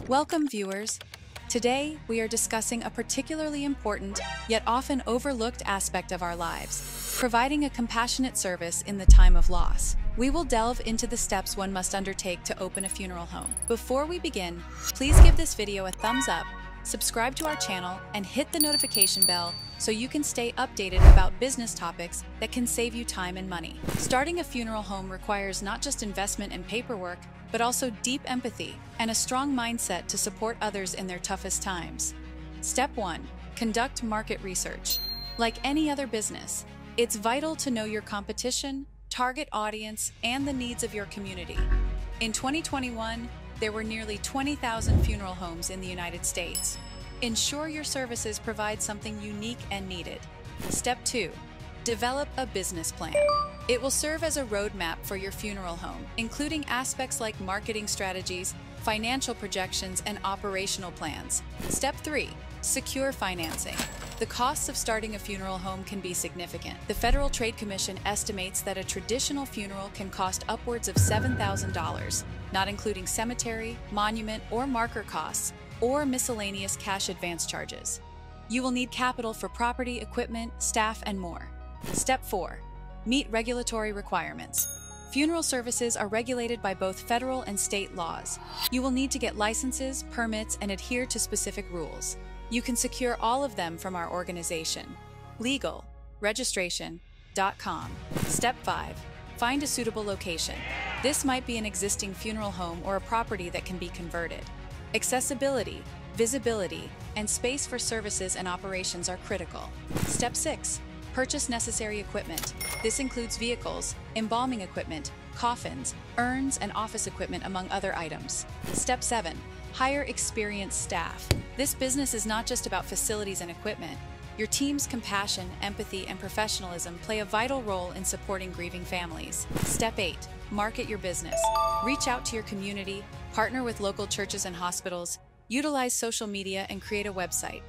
Welcome, viewers. Today, we are discussing a particularly important, yet often overlooked aspect of our lives, providing a compassionate service in the time of loss. We will delve into the steps one must undertake to open a funeral home. Before we begin, please give this video a thumbs up, subscribe to our channel, and hit the notification bell so you can stay updated about business topics that can save you time and money. Starting a funeral home requires not just investment and paperwork, but also deep empathy and a strong mindset to support others in their toughest times. Step 1. Conduct market research. Like any other business, it's vital to know your competition, target audience, and the needs of your community. In 2021, there were nearly 20,000 funeral homes in the United States. Ensure your services provide something unique and needed. Step 2. Develop a business plan. It will serve as a roadmap for your funeral home, including aspects like marketing strategies, financial projections, and operational plans. Step 3. Secure financing. The costs of starting a funeral home can be significant. The Federal Trade Commission estimates that a traditional funeral can cost upwards of $7,000, not including cemetery, monument, or marker costs, or miscellaneous cash advance charges. You will need capital for property, equipment, staff, and more. Step 4. Meet regulatory requirements. Funeral services are regulated by both federal and state laws. You will need to get licenses, permits, and adhere to specific rules. You can secure all of them from our organization, legalregistration.com. Step 5. Find a suitable location. This might be an existing funeral home or a property that can be converted. Accessibility, visibility, and space for services and operations are critical. Step 6. Purchase necessary equipment. This includes vehicles, embalming equipment, coffins, urns, and office equipment, among other items. Step 7. Hire experienced staff. This business is not just about facilities and equipment. Your team's compassion, empathy, and professionalism play a vital role in supporting grieving families. Step 8. Market your business. Reach out to your community, partner with local churches and hospitals, utilize social media, and create a website.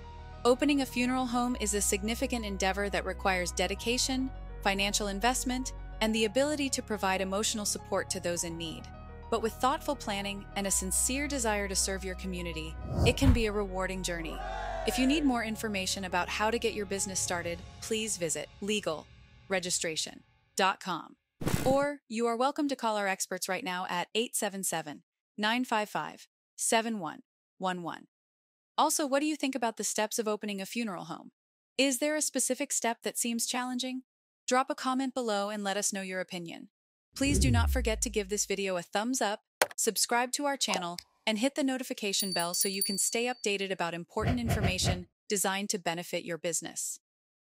Opening a funeral home is a significant endeavor that requires dedication, financial investment, and the ability to provide emotional support to those in need. But with thoughtful planning and a sincere desire to serve your community, it can be a rewarding journey. If you need more information about how to get your business started, please visit legalregistration.com. Or you are welcome to call our experts right now at 877-955-7111. Also, what do you think about the steps of opening a funeral home? Is there a specific step that seems challenging? Drop a comment below and let us know your opinion. Please do not forget to give this video a thumbs up, subscribe to our channel, and hit the notification bell so you can stay updated about important information designed to benefit your business.